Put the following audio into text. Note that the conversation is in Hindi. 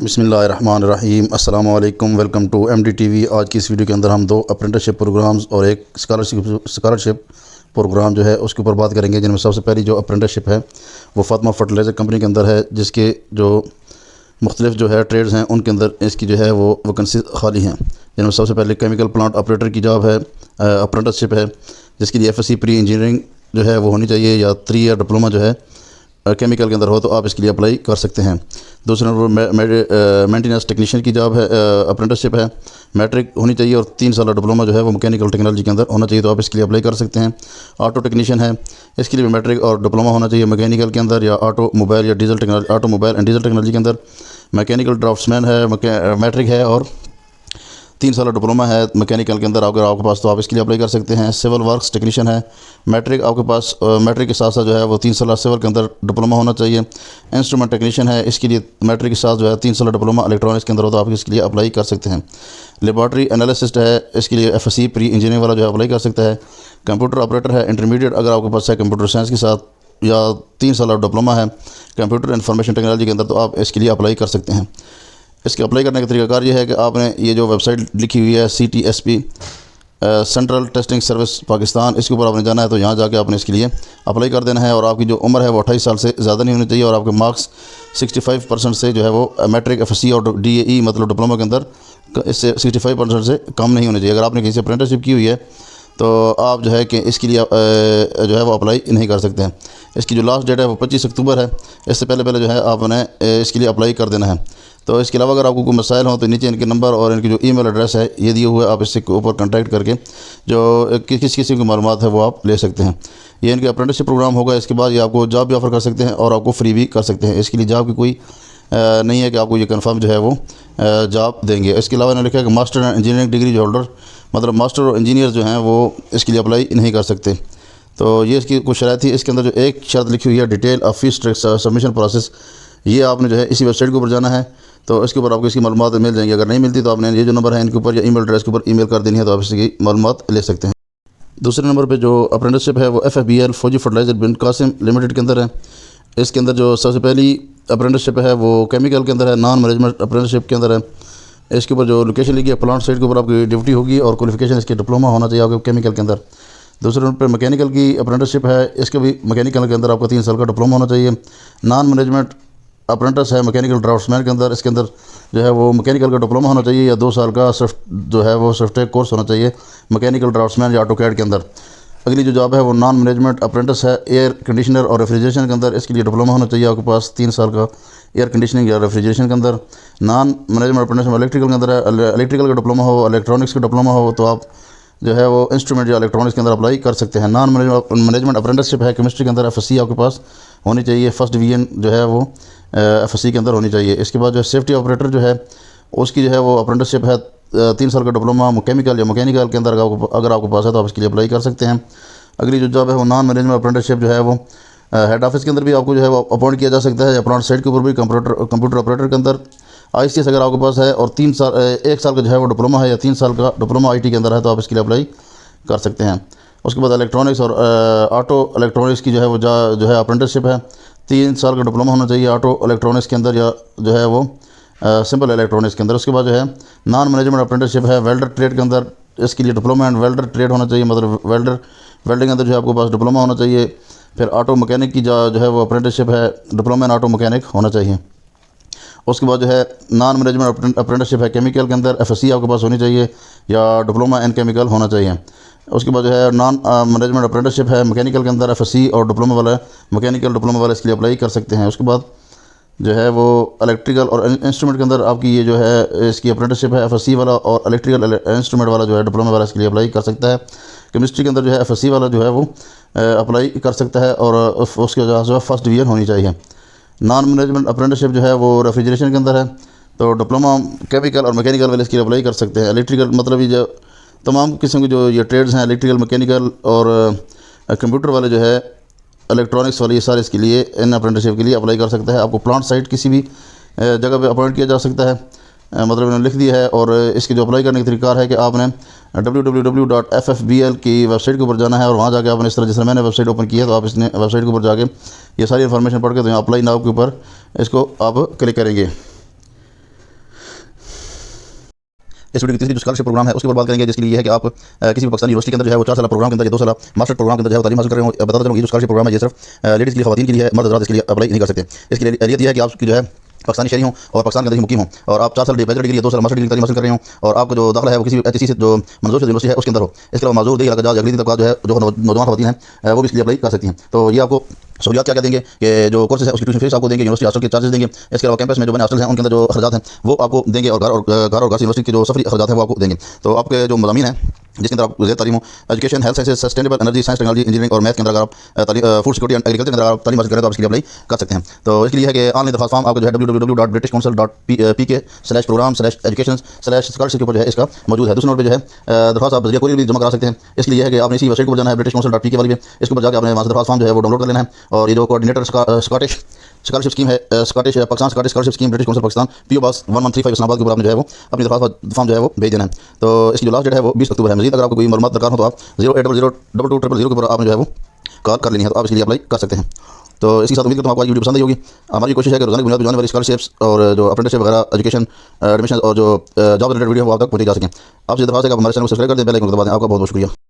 बिस्मिल्लाहिर्रहमानिर्रहीम अस्सलाम वालेकुम। Welcome to MDTV। आज की इस वीडियो के अंदर हम दो अप्रेंटिसशिप प्रोग्राम्स और एक स्कॉलरशिप प्रोग्राम जो है उसके ऊपर बात करेंगे, जिनमें सबसे पहली जो अप्रेंटिसशिप है वो फातिमा फर्टिलाइज़र कंपनी के अंदर है, जिसके जो मुख्तलिफ जो है ट्रेड्स हैं उनके अंदर इसकी जो है वो वैकेंसी खाली हैं। जिनमें सबसे पहले केमिकल प्लांट ऑपरेटर की जॉब है, अप्रेंटिसशिप है, जिसके लिए FSC प्री इंजीनियरिंग जो है वो होनी चाहिए या 3 ईयर डिप्लोमा जो है केमिकल के अंदर हो तो आप इसके लिए अप्लाई कर सकते हैं। दूसरे नंबर मेंटेनेंस टेक्नीशियन की जॉब है, अप्रेंटिसशिप है, मैट्रिक होनी चाहिए और 3 साल डिप्लोमा जो है वो मैकेनिकल टेक्नोलॉजी के अंदर होना चाहिए, तो आप इसके लिए अप्लाई कर सकते हैं। ऑटो टेक्नीशियन है, इसके लिए मैट्रिक और डिप्लोमा होना चाहिए मैकेनिकल के अंदर या ऑटोमोबाइल या diesel technology, automobile and diesel technology के अंदर। मैकेनिकल ड्राफ्ट्समैन है, मैट्रिक है और 3 साल डिप्लोमा है मैकेनिकल के अंदर अगर आपके पास, तो आप इसके लिए अप्लाई कर सकते हैं। सिविल वर्क्स टेक्नीशियन है, मैट्रिक आपके पास, मैट्रिक के साथ साथ जो है वो 3 साल सिविल के अंदर डिप्लोमा होना चाहिए। इंस्ट्रूमेंट टेक्नीशियन है, इसके लिए मैट्रिक के साथ जो है 3 साल डिप्लोमा इलेक्ट्रॉनिक्स के अंदर हो तो आप इसके लिए अप्लाई कर सकते हैं। लेबॉर्ट्री एनालिसिस्ट है, इसके लिए FSC प्री इंजीनियरिंग वाला जो है अप्लाई कर सकता है। कंप्यूटर ऑपरेटर है, इंटरमीडिएट अगर आपके पास है कंप्यूटर साइंस के साथ या 3 साल डिप्लोमा है कंप्यूटर इंफॉर्मेशन टेक्नोलॉजी के अंदर, तो आप इसके लिए अप्लाई कर सकते हैं। इसके अप्लाई करने का तरीकाकार ये है कि आपने ये जो वेबसाइट लिखी हुई है CTSP central testing service Pakistan, इसके ऊपर आपने जाना है, तो यहाँ जाके आपने इसके लिए अप्लाई कर देना है। और आपकी जो उम्र है वो 28 साल से ज़्यादा नहीं होनी चाहिए और आपके मार्क्स 65% से जो है वो मैट्रिक FSC और DAE मतलब डिप्लोमा के अंदर इससे 65% से कम नहीं होने चाहिए। अगर आपने कहीं से अप्रेंटिसशिप की हुई है तो आप जो है कि इसके लिए जो है वो अप्लाई नहीं कर सकते हैं। इसकी जो लास्ट डेट है वो 25 अक्टूबर है, इससे पहले जो है आपने इसके लिए अप्लाई कर देना है। तो इसके अलावा अगर आपको कोई मसाइल हो तो नीचे इनके नंबर और इनकी जो ईमेल एड्रेस है ये दिए हुए, आप इससे ऊपर कांटेक्ट करके जो किसी की मालूमात है वो आप ले सकते हैं। ये इनके अप्रेंटिसशिप प्रोग्राम होगा, इसके बाद ये आपको जॉब भी ऑफ़र कर सकते हैं और आपको फ्री भी कर सकते हैं। इसके लिए जॉब की कोई नहीं है कि आपको ये कंफर्म जो है वो जॉब देंगे। इसके अलावा इन्होंने लिखा है कि मास्टर एंड इंजीनियरिंग डिग्री जो होल्डर मतलब मास्टर और इंजीनियर जो हैं वो इसके लिए अप्लाई नहीं कर सकते। तो ये इसकी कुछ शर्त थी। इसके अंदर जो एक शर्त लिखी हुई है detail of fees submission process, ये आपने जो है इसी वेबसाइट के ऊपर जाना है, तो इसके ऊपर आपको इसकी मालूमात मिल जाएंगी। अगर नहीं मिलती तो आपने ये जो नंबर है इनके ऊपर या ईमेल एड्रेस के ऊपर ईमेल कर देनी है, तो आप इसकी मालूमात ले सकते हैं। दूसरे नंबर पे जो अप्रेंटिसशिप है वो FFBL फौजी फर्टिलाइज़र बिन कासिम लिमिटेड के अंदर है। इसके अंदर जो सबसे पहली अप्रेंटिसशिप है वो केमिकल के अंदर है, नॉन मैनेजमेंट अप्रेंटिसशिप के अंदर है। इसके ऊपर जो लोकेशन लिखी है प्लांट साइट के ऊपर आपकी ड्यूटी होगी और क्वालिफिकेशन इसकी डिप्लोमा होना चाहिए आपके केमिकल के अंदर। दूसरे नंबर पर मैकेनिकल की अप्रेंटिसशिप है, इसके भी मैकेनिकल के अंदर आपका 3 साल का डिप्लोमा होना चाहिए। नॉन मैनेजमेंट अप्रेंटिस है मैकेनिकल ड्राफ्ट्समैन के अंदर, इसके अंदर जो है वो मैकेनिकल का डिप्लोमा होना चाहिए या 2 साल का जो है वो सॉफ्टवेयर कोर्स होना चाहिए मैकेनिकल ड्राफ्ट्समैन या ऑटोकैड के अंदर। अगली जो जॉब है वो नॉन मैनेजमेंट अप्रेंटिस है, एयर कंडीशनर और रेफ्रिजरेशन के अंदर, इसके लिए डिप्लोमा होना चाहिए आपके पास 3 साल का एयर कंडीशनिंग या रेफ्रिजरेशन के अंदर। नॉन मैनेजमेंट अप्रेंटिस इलेक्ट्रिकल के अंदर है, इलेक्ट्रिकल का डिप्लोमा हो, इलेक्ट्रॉनिक्स का डिप्लोमा हो तो आप जो है वो इंस्ट्रूमेंट या इलेक्ट्रॉनिक्स के अंदर अप्लाई कर सकते हैं। नॉन मैनेजमेंट अप्रेंटिसशिप है केमिस्ट्री के अंदर, FSC आपके पास होनी चाहिए, फर्स्ट डिवीजन जो है वो FSC के अंदर होनी चाहिए। इसके बाद जो सेफ्टी ऑपरेटर जो है उसकी जो है वो अप्रेंटिसशिप है 3 साल का डिप्लोमा केमिकल या मैकेनिकल के अंदर अगर आपके पास है तो आप इसके लिए अप्लाई कर सकते हैं। अगली जो जॉब है वो नॉन मैनेजमेंट अप्रेंटिसशिप जो है वो हेड ऑफिस के अंदर भी आपको जो है वो अपॉइंट किया जा सकता है या प्लांट साइट के ऊपर भी कंप्यूटर ऑपरेटर के अंदर। ICS अगर आपके पास है और 1 साल का जो है वो डिप्लोमा है या 3 साल का डिप्लोमा IT के अंदर है तो आप इसके लिए अप्लाई कर सकते हैं। उसके बाद इलेक्ट्रॉनिक्स और ऑटो इलेक्ट्रॉनिक्स की जो है वो जो है अप्रेंटिसशिप है, 3 साल का डिप्लोमा होना चाहिए ऑटो इलेक्ट्रॉनिक्स के अंदर या जो है वो सिंपल इलेक्ट्रॉनिक्स के अंदर। उसके बाद जो है नॉन मैनेजमेंट अप्रेंटिसशिप है वेल्डर ट्रेड के अंदर, इसके लिए डिप्लोमा एंड वेल्डर ट्रेड होना चाहिए, मतलब वेल्डिंग के अंदर जो है आपके पास डिप्लोमा होना चाहिए। फिर ऑटो मैकेनिक की जो है वो अप्रेंटिसशिप है, डिप्लोमा इन ऑटो मैकेनिक होना चाहिए। उसके बाद जो है नॉन मैनेजमेंट अप्रेंटिसशिप है केमिकल के अंदर, FSC आपके पास होनी चाहिए या डिप्लोमा इन केमिकल होना चाहिए। उसके बाद जो है नॉन मैनेजमेंट अप्रेंटिसशिप है मैकेनिकल के अंदर, FSC और डिप्लोमा वाला मैकेनिकल डिप्लोमा वाला इसके लिए अप्लाई कर सकते हैं। उसके बाद जो है वो इलेक्ट्रिकल और इंस्ट्रूमेंट के अंदर आपकी ये जो है इसकी अप्रेंटिसशिप है FSC वाला और इलेक्ट्रिकल इंस्ट्रूमेंट वाला जो है डिप्लोमा वाला इसके लिए अप्लाई कर सकता है। केमिस्ट्री के अंदर जो है FSC वाला जो है वो अप्लाई कर सकता है और उसके जो है फर्स्ट डिवीजन होनी चाहिए। नॉन मैनेजमेंट अप्रेंटिसशिप जो है वो रेफ्रिजरेशन के अंदर है, तो डिप्लोमा केमिकल और मैकेनिकल वाले इसके लिए अप्लाई कर सकते हैं। इलेक्ट्रिकल मतलब ये जो तमाम किस्म के जो ये ट्रेड्स हैं इलेक्ट्रिकल मैकेनिकल और कंप्यूटर वाले जो है इलेक्ट्रॉनिक्स वाले, ये सारे इसके लिए इन अप्रेंटिसशिप के लिए अप्लाई कर सकता है। आपको प्लांट साइट किसी भी जगह पे अपॉइंट किया जा सकता है, मतलब इन्होंने लिख दिया है। और इसके जो अप्लाई करने का तरीका है कि आपने www.ffbl की वेबसाइट के ऊपर जाना है और वहाँ जाके आपने इस तरह, जिस तरह मैंने वेबसाइट ओपन की है, तो आप इसने वेबसाइट के ऊपर जाके ये सारी इन्फॉर्मेशन पढ़ के तो यहाँ अप्लाई नाउ के ऊपर इसको आप क्लिक करेंगे। इस वीडियो की तीसरी जो स्कॉलरशिप प्रोग्राम है उसके ऊपर बात करेंगे, जिसके लिए ये है कि आप किसी भी पाकिस्तानी यूनिवर्सिटी के अंदर जो है वो 4 साल प्रोग्राम के अंदर या 2 साल मास्टर प्रोग्राम के अंदर जो है तालीम हासिल कर रहे हो। बताता चलूँ ये जो स्कॉलरशिप प्रोग्राम है ये सिर्फ लेडीज़ के लिए, खवातीन के लिए है, मर्द हज़रात इसके लिए अप्लाई नहीं कर सकते। इसकी एलियत यह है कि आपकी जो है पाकिस्तानी शहरी हों और पाकिस्तान के अंदर ही मुकीम हों और आप 4 साल बैचलर डिग्री 2 साल मास्टर डिग्री तालीम हासिल कर रहे हों और आपका जो दाखिला है वो किसी ऐसी जो मंजूर यूनिवर्सिटी है उसके अंदर हो। इसके अलावा माजूर देगी अगली तबका जो है जो नौजवान खवातीन हैं वो भी इसके लिए अप्लाई कर सकती हैं। तो ये आपको सहूलियात क्या क्या देंगे कि जो कोर्सेज है उसकी ट्यूशन फीस आपको देंगे, यूनिवर्सिटी हॉस्टल के चार्जेस देंगे। इसके अलावा कैंपस में जो बने हॉस्टल हैं उनके अंदर जो खर्चात हैं वो आपको देंगे और घर और यूनिवर्सिटी के जो सफरी खर्चात हैं वो आपको देंगे। तो आपके जो मज़ामीन हैं जिसके अंदर आप ज़ेर तालीम हो education, health sciences, sustainable energy, science, technology, engineering और मैथ के अंदर अगर आप फूड सिक्योरिटी एंड एग्रीकल्चर के अंदर आप तालीम हासिल करें तो आप इसके लिए अप्लाई कर सकते हैं। तो इसके लिए है कि ऑनलाइन दरखास्त फॉर्म आपको जो है www.britishcouncil.pk/program/education/scholarship के ऊपर जो है इसका मौजूद है। दूसरे नंबर पर जो है दरखास्त आप बज़रिया कोरियर भी जमा करा सकते हैं। इसके लिए है कि आपने इसी वेबसाइट पर जाना है britishcouncil.pk वाली पे, इसके ऊपर जाकर आपने वहाँ से दरखास्त फॉर्म जो है वो डाउनलोड कर लेना है और ये जो कोऑर्डिनेटर स्कॉटिश स्कॉलरशिप स्कीम है Pakistan scholarship scheme British council Pakistan PO box 1135 Islamabad के ऊपर आपने जो है वो अपनी दरखास्त फॉर्म जो है वो भेज देना है। तो इसकी जो लास्ट डेट है वो 20 अक्टूबर है। मजीद अगर आपको कोई मालूमात दरकार हो तो आप 080022200 के ऊपर आपने जो है वो कॉल कर लेनी है, तो आप इसके लिए अप्लाई कर सकते हैं। तो इसके साथ उम्मीद करता हूँ आपको आज वीडियो पसंद आई होगी। हमारी कोशिश है कि रोजाना बुनियाद पर जाने वाली स्कॉलरशिप्स और जो अप्रेंटिसशिप वगैरह एजुकेशन एडमिशन और जो जॉब रिलेटेड वीडियो वो आप तक पहुँची जा सकें। आपसे दरखास्त है कि आप हमारे चैनल को सब्सक्राइब कर दें, बेल आइकन को दबा दें। आपका बहुत बहुत शुक्रिया।